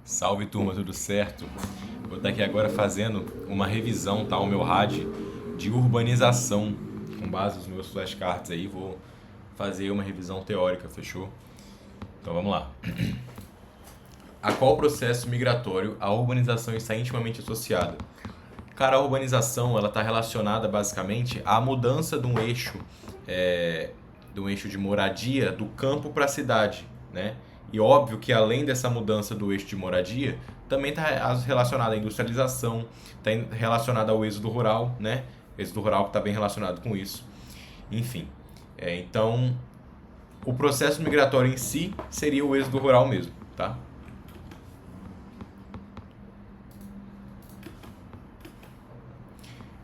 Salve turma, tudo certo? Vou estar aqui agora fazendo uma revisão, tá? O meu RAD de urbanização, com base nos meus flashcards aí, vou fazer uma revisão teórica, fechou? Então vamos lá. A qual processo migratório a urbanização está intimamente associada? Cara, a urbanização ela está relacionada basicamente à mudança é, de um eixo de moradia do campo para a cidade, né? E óbvio que além dessa mudança do eixo de moradia, também está relacionada à industrialização, está relacionada ao êxodo rural, né? Êxodo rural que está bem relacionado com isso. Enfim, então o processo migratório em si seria o êxodo rural mesmo, tá?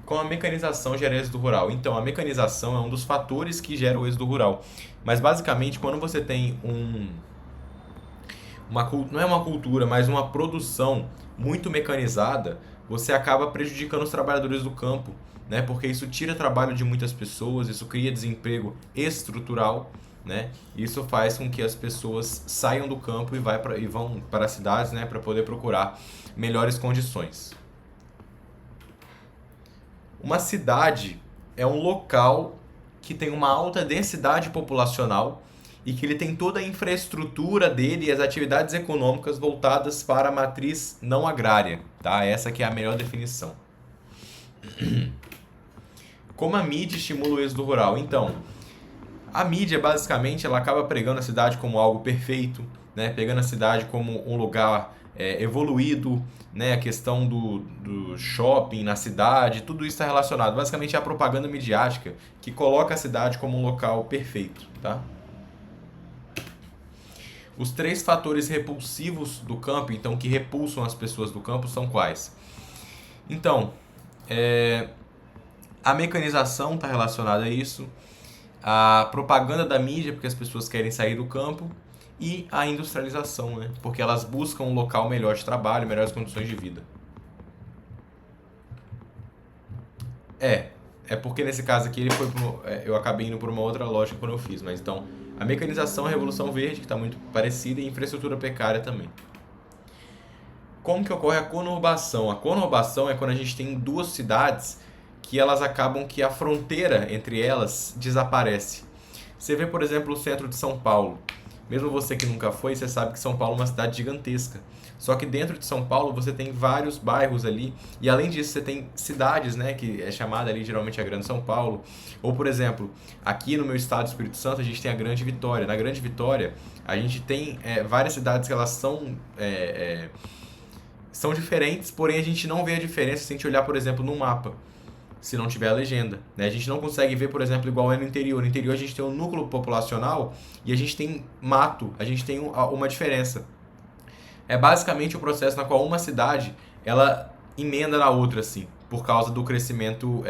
Com a mecanização gera êxodo rural. Então, a mecanização é um dos fatores que gera o êxodo rural. Mas, basicamente, quando você tem não é uma cultura, mas uma produção muito mecanizada, você acaba prejudicando os trabalhadores do campo, né? Porque isso tira trabalho de muitas pessoas, isso cria desemprego estrutural, né? Isso faz com que as pessoas saiam do campo e vão para as cidades, né? Para poder procurar melhores condições. Uma cidade é um local que tem uma alta densidade populacional e que ele tem toda a infraestrutura dele e as atividades econômicas voltadas para a matriz não agrária, tá? Essa que é a melhor definição. Como a mídia estimula o êxodo rural? Então, a mídia basicamente ela acaba pregando a cidade como algo perfeito, né? Pegando a cidade como um lugar evoluído, né? A questão do shopping na cidade, tudo isso está relacionado. Basicamente é a propaganda midiática que coloca a cidade como um local perfeito, tá? Os três fatores repulsivos do campo, então que repulsam as pessoas do campo, são quais? Então, a mecanização está relacionada a isso, a propaganda da mídia, porque as pessoas querem sair do campo, e a industrialização, né? Porque elas buscam um local melhor de trabalho, melhores condições de vida. É porque nesse caso aqui eu acabei indo por uma outra lógica quando eu fiz, mas então a mecanização, a revolução verde, que está muito parecida, e infraestrutura precária também. Como que ocorre a conurbação? A conurbação é quando a gente tem duas cidades que elas acabam que a fronteira entre elas desaparece. Você vê, por exemplo, o centro de São Paulo. Mesmo você que nunca foi, você sabe que São Paulo é uma cidade gigantesca. Só que dentro de São Paulo você tem vários bairros ali, e além disso você tem cidades, né, que é chamada ali geralmente a Grande São Paulo. Ou, por exemplo, aqui no meu estado do Espírito Santo a gente tem a Grande Vitória. Na Grande Vitória a gente tem várias cidades que elas são diferentes, porém a gente não vê a diferença se a gente olhar, por exemplo, no mapa, se não tiver a legenda, né? A gente não consegue ver, por exemplo, igual é no interior. No interior a gente tem um núcleo populacional e a gente tem mato, a gente tem uma diferença. É basicamente o processo na qual uma cidade ela emenda na outra, assim, por causa do crescimento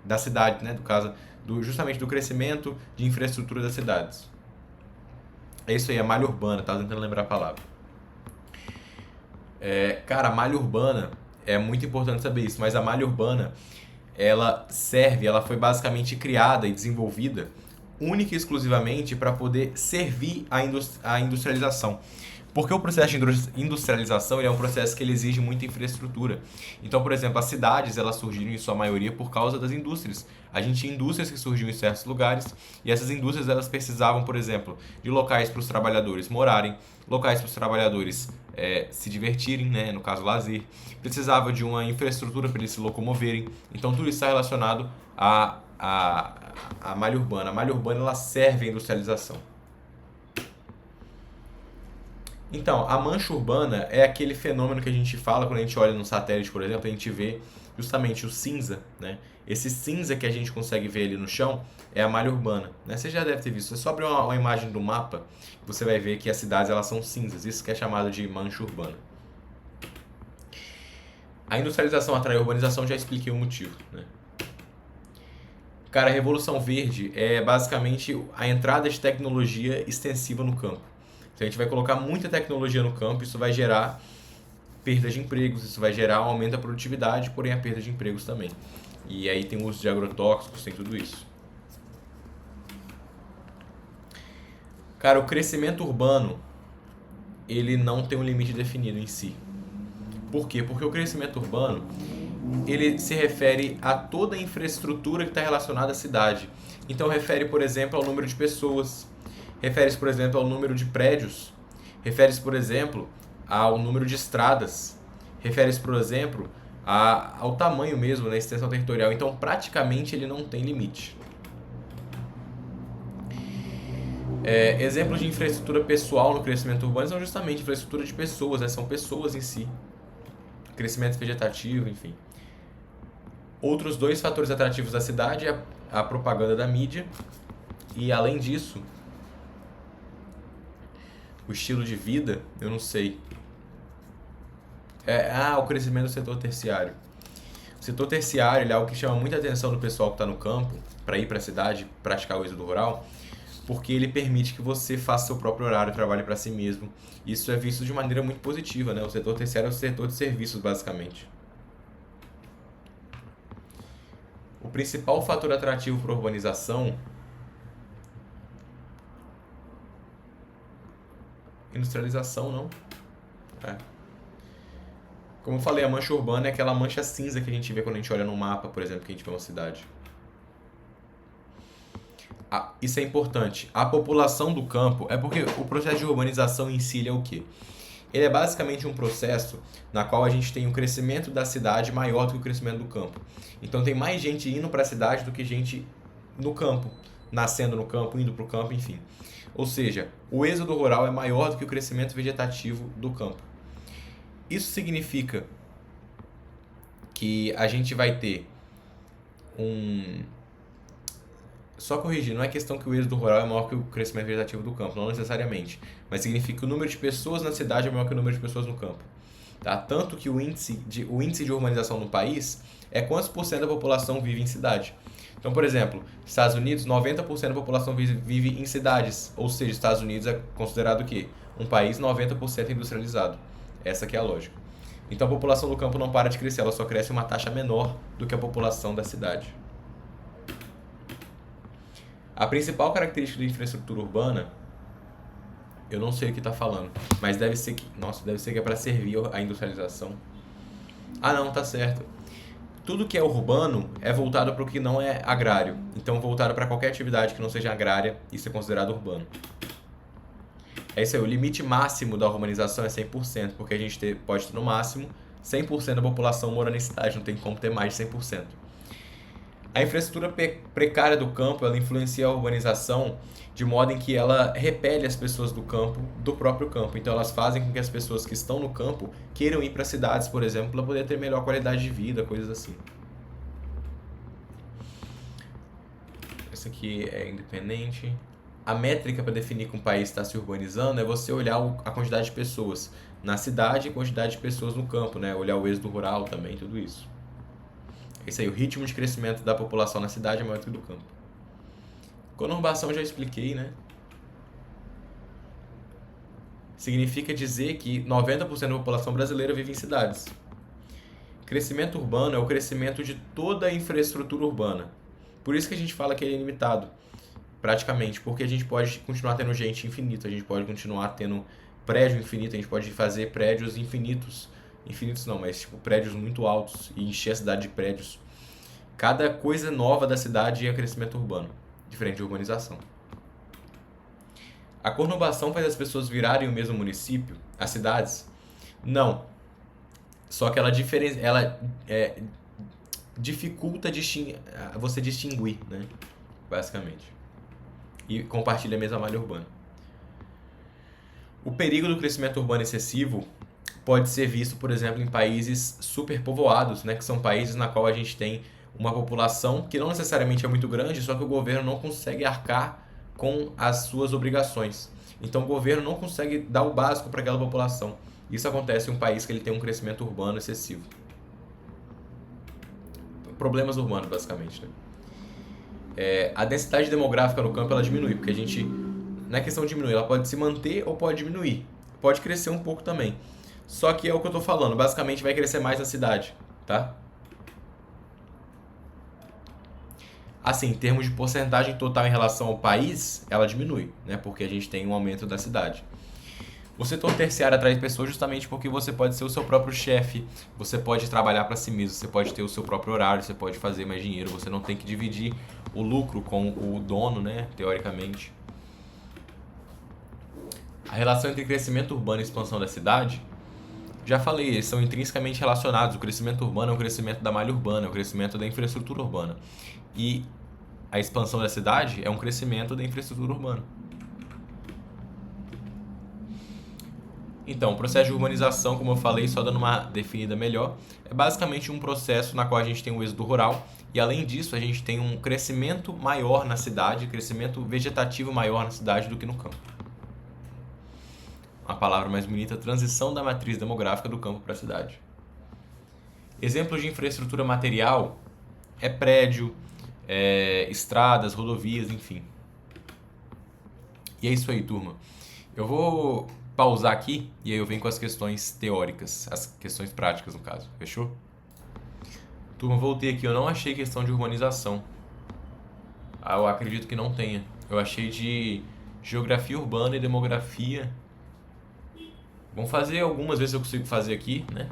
da cidade, né? Justamente do crescimento de infraestrutura das cidades. É isso aí, é malha urbana, tava tentando lembrar a palavra. Cara, a malha urbana é muito importante saber isso, mas a malha urbana ela foi basicamente criada e desenvolvida única e exclusivamente para poder servir a industrialização. Porque o processo de industrialização ele é um processo que ele exige muita infraestrutura. Então, por exemplo, as cidades elas surgiram em sua maioria por causa das indústrias. A gente tinha indústrias que surgiam em certos lugares e essas indústrias elas precisavam, por exemplo, de locais para os trabalhadores morarem, locais para os trabalhadores se divertirem, né, no caso lazer. Precisava de uma infraestrutura para eles se locomoverem. Então, tudo isso está relacionado à malha urbana. A malha urbana ela serve à industrialização. Então, a mancha urbana é aquele fenômeno que a gente fala quando a gente olha no satélite, por exemplo, a gente vê justamente o cinza, né? Esse cinza que a gente consegue ver ali no chão é a malha urbana, né? Você já deve ter visto. Você só abrir uma imagem do mapa, você vai ver que as cidades elas são cinzas. Isso que é chamado de mancha urbana. A industrialização atrai a urbanização, já expliquei o motivo, né? Cara, a Revolução Verde é basicamente a entrada de tecnologia extensiva no campo. Então a gente vai colocar muita tecnologia no campo, isso vai gerar perda de empregos, isso vai gerar um aumento da produtividade, porém a perda de empregos também. E aí tem o uso de agrotóxicos, tem tudo isso. Cara, o crescimento urbano ele não tem um limite definido em si. Por quê? Porque o crescimento urbano, ele se refere a toda a infraestrutura que está relacionada à cidade. Então refere, por exemplo, ao número de pessoas, refere-se, por exemplo, ao número de prédios, refere-se, por exemplo, ao número de estradas, refere-se, por exemplo, ao tamanho mesmo, da extensão territorial. Então, praticamente, ele não tem limite. Exemplos de infraestrutura pessoal no crescimento urbano são justamente infraestrutura de pessoas, né? São pessoas em si. Crescimento vegetativo, enfim. Outros dois fatores atrativos da cidade é a propaganda da mídia e, além disso, o estilo de vida, eu não sei. O crescimento do setor terciário. O setor terciário ele é algo que chama muita atenção do pessoal que está no campo, para ir para a cidade, praticar o êxodo rural, porque ele permite que você faça seu próprio horário, trabalhe para si mesmo. Isso é visto de maneira muito positiva, né? O setor terciário é o setor de serviços, basicamente. O principal fator atrativo para a urbanização... Industrialização, não? Como eu falei, a mancha urbana é aquela mancha cinza que a gente vê quando a gente olha no mapa, por exemplo, que a gente vê uma cidade. Isso é importante. A população do campo... É porque o processo de urbanização em si é o quê? Ele é basicamente um processo na qual a gente tem um crescimento da cidade maior do que o crescimento do campo. Então tem mais gente indo para a cidade do que gente no campo, nascendo no campo, indo para o campo, enfim. Ou seja, o êxodo rural é maior do que o crescimento vegetativo do campo. Isso significa que a gente vai ter Só corrigir, não é questão que o êxodo rural é maior que o crescimento vegetativo do campo, não necessariamente. Mas significa que o número de pessoas na cidade é maior que o número de pessoas no campo. Tá? Tanto que o índice de urbanização no país é quantos por cento da população vive em cidade. Então, por exemplo, Estados Unidos, 90% da população vive em cidades. Ou seja, Estados Unidos é considerado o quê? Um país 90% industrializado. Essa que é a lógica. Então a população do campo não para de crescer, ela só cresce uma taxa menor do que a população da cidade. A principal característica da infraestrutura urbana, eu não sei o que está falando, mas deve ser que é para servir a industrialização. Não, tá certo. Tudo que é urbano é voltado para o que não é agrário. Então, voltado para qualquer atividade que não seja agrária, isso é considerado urbano. É isso aí, o limite máximo da urbanização é 100%, porque a gente pode ter no máximo 100% da população morando em cidade, não tem como ter mais de 100%. A infraestrutura precária do campo, ela influencia a urbanização de modo em que ela repele as pessoas do campo, do próprio campo. Então elas fazem com que as pessoas que estão no campo queiram ir para cidades, por exemplo, para poder ter melhor qualidade de vida, coisas assim. Esse aqui é independente. A métrica para definir que um país está se urbanizando é você olhar a quantidade de pessoas na cidade e a quantidade de pessoas no campo, né? Olhar o êxodo rural também, tudo isso. Esse aí, o ritmo de crescimento da população na cidade é maior do que do campo. Conurbação já expliquei, né? Significa dizer que 90% da população brasileira vive em cidades. Crescimento urbano é o crescimento de toda a infraestrutura urbana. Por isso que a gente fala que ele é ilimitado, praticamente, porque a gente pode continuar tendo gente infinita, a gente pode continuar tendo prédio infinito, a gente pode fazer prédios infinitos. Infinitos não, mas tipo prédios muito altos e encher a cidade de prédios. Cada coisa nova da cidade é crescimento urbano, diferente de urbanização. A conurbação faz as pessoas virarem o mesmo município, as cidades? Não. Só que ela dificulta você distinguir, né? Basicamente. E compartilha a mesma malha urbana. O perigo do crescimento urbano excessivo pode ser visto, por exemplo, em países superpovoados, né, que são países na qual a gente tem uma população que não necessariamente é muito grande, só que o governo não consegue arcar com as suas obrigações. Então o governo não consegue dar o básico para aquela população. Isso acontece em um país que ele tem um crescimento urbano excessivo. Problemas urbanos, basicamente, né? A densidade demográfica no campo ela diminui, porque a gente, não é questão de diminuir, ela pode se manter ou pode diminuir. Pode crescer um pouco também. Só que é o que eu tô falando, basicamente vai crescer mais na cidade, tá? Assim, em termos de porcentagem total em relação ao país, ela diminui, né? Porque a gente tem um aumento da cidade. O setor terciário atrai pessoas justamente porque você pode ser o seu próprio chefe, você pode trabalhar para si mesmo, você pode ter o seu próprio horário, você pode fazer mais dinheiro, você não tem que dividir o lucro com o dono, né, teoricamente. A relação entre crescimento urbano e expansão da cidade, já falei, eles são intrinsecamente relacionados. O crescimento urbano é o crescimento da malha urbana, é o crescimento da infraestrutura urbana. E a expansão da cidade é um crescimento da infraestrutura urbana. Então, o processo de urbanização, como eu falei, só dando uma definida melhor, é basicamente um processo na qual a gente tem o êxodo rural e, além disso, a gente tem um crescimento maior na cidade, crescimento vegetativo maior na cidade do que no campo. A palavra mais bonita, transição da matriz demográfica do campo para a cidade. Exemplos de infraestrutura material é prédio, estradas, rodovias, enfim. E é isso aí, turma. Eu vou pausar aqui e aí eu venho com as questões teóricas, as questões práticas no caso, fechou? Turma, voltei aqui, eu não achei questão de urbanização. Eu acredito que não tenha. Eu achei de geografia urbana e demografia. Vamos fazer algumas vezes eu consigo fazer aqui, né?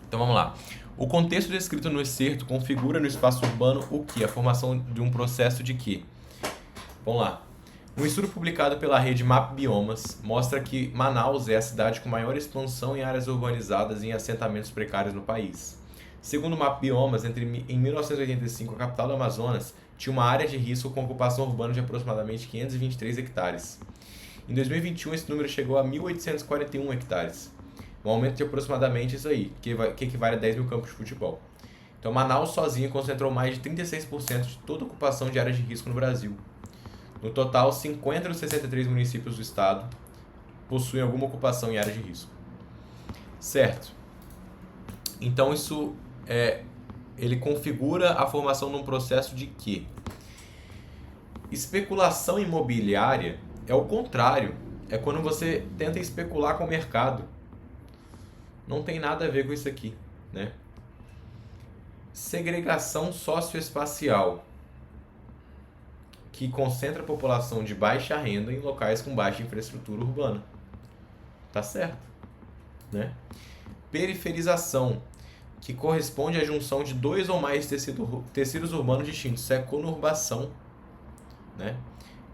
Então vamos lá. O contexto descrito no excerto configura no espaço urbano o que? A formação de um processo de quê? Vamos lá. Um estudo publicado pela rede Map Biomas mostra que Manaus é a cidade com maior expansão em áreas urbanizadas e em assentamentos precários no país. Segundo o Map Biomas, em 1985, a capital do Amazonas tinha uma área de risco com ocupação urbana de aproximadamente 523 hectares. Em 2021, esse número chegou a 1.841 hectares. Um aumento de aproximadamente isso aí, que equivale a 10 mil campos de futebol. Então, Manaus sozinha concentrou mais de 36% de toda a ocupação de áreas de risco no Brasil. No total, 50 dos 63 municípios do estado possuem alguma ocupação em áreas de risco. Certo. Então, isso ele configura a formação de um processo de quê? Especulação imobiliária é o contrário. É quando você tenta especular com o mercado. Não tem nada a ver com isso aqui, né? Segregação socioespacial, que concentra a população de baixa renda em locais com baixa infraestrutura urbana. Tá certo, né? Periferização, que corresponde à junção de dois ou mais tecidos urbanos distintos. Isso é conurbação, né?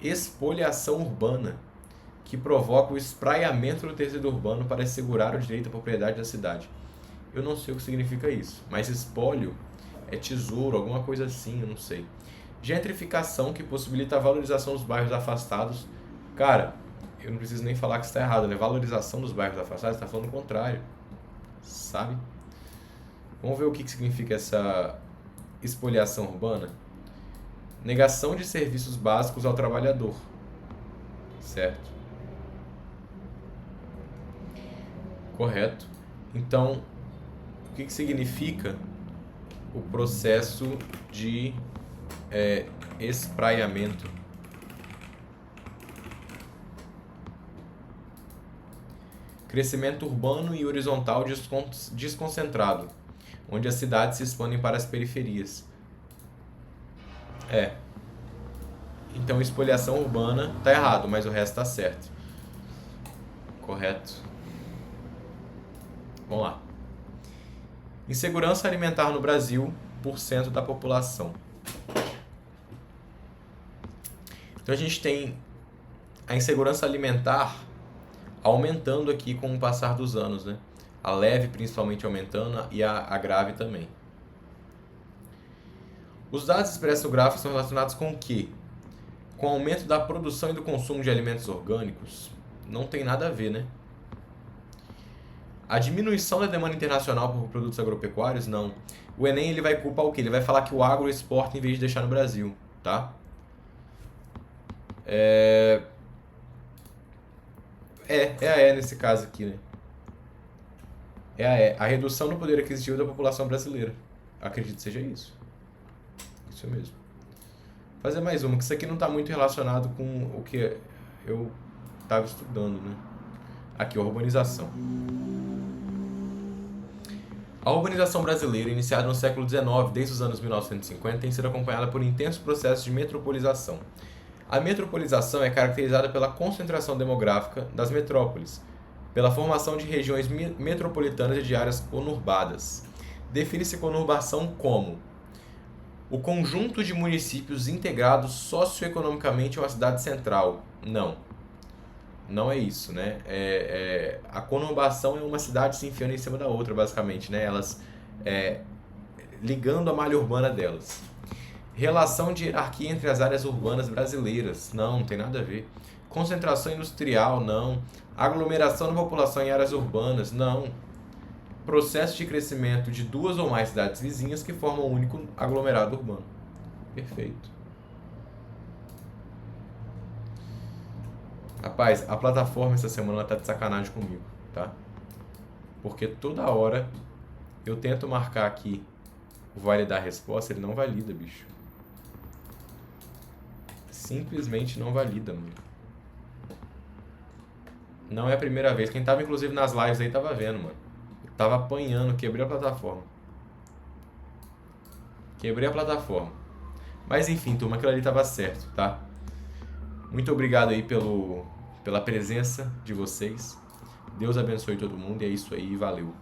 Espoliação urbana, que provoca o espraiamento do tecido urbano para assegurar o direito à propriedade da cidade. Eu não sei o que significa isso, mas espólio é tesouro, alguma coisa assim, eu não sei. Gentrificação, que possibilita a valorização dos bairros afastados. Cara, eu não preciso nem falar que está errado, né? Valorização dos bairros afastados, está falando o contrário, sabe? Vamos ver o que significa essa espoliação urbana. Negação de serviços básicos ao trabalhador, certo? Correto. Então, o que significa o processo de espraiamento? Crescimento urbano e horizontal desconcentrado, onde as cidades se expandem para as periferias. Então, espoliação urbana tá errado, mas o resto tá certo. Correto. Vamos lá. Insegurança alimentar no Brasil, % da população. Então a gente tem a insegurança alimentar aumentando aqui com o passar dos anos, né? A leve principalmente aumentando e a grave também. Os dados expressos no gráfico são relacionados com o quê? Com o aumento da produção e do consumo de alimentos orgânicos? Não tem nada a ver, né? A diminuição da demanda internacional por produtos agropecuários? Não. O Enem ele vai culpar o quê? Ele vai falar que o agro exporta em vez de deixar no Brasil, tá? É nesse caso aqui, né? A redução do poder aquisitivo da população brasileira. Acredito que seja isso. Isso mesmo. Fazer mais uma, que isso aqui não está muito relacionado com o que eu estava estudando, né? Aqui, a urbanização. A urbanização brasileira, iniciada no século XIX, desde os anos 1950, tem sido acompanhada por intensos processos de metropolização. A metropolização é caracterizada pela concentração demográfica das metrópoles, pela formação de regiões metropolitanas e de áreas conurbadas. Define-se conurbação como o conjunto de municípios integrados socioeconomicamente a uma cidade central. Não é isso, né? A conurbação é uma cidade se enfiando em cima da outra, basicamente, né? Elas ligando a malha urbana delas. Relação de hierarquia entre as áreas urbanas brasileiras. Não tem nada a ver. Concentração industrial. Não. Aglomeração da população em áreas urbanas. Não. Processo de crescimento de duas ou mais cidades vizinhas que formam um único aglomerado urbano. Perfeito. Rapaz, a plataforma essa semana tá de sacanagem comigo, tá? Porque toda hora eu tento marcar aqui o validar a resposta, ele não valida, bicho. Simplesmente não valida, mano. Não é a primeira vez. Quem tava inclusive nas lives aí tava vendo, mano. Eu tava apanhando, quebrei a plataforma. Mas enfim, turma, aquilo ali tava certo, tá? Muito obrigado aí pela presença de vocês. Deus abençoe todo mundo e é isso aí, valeu.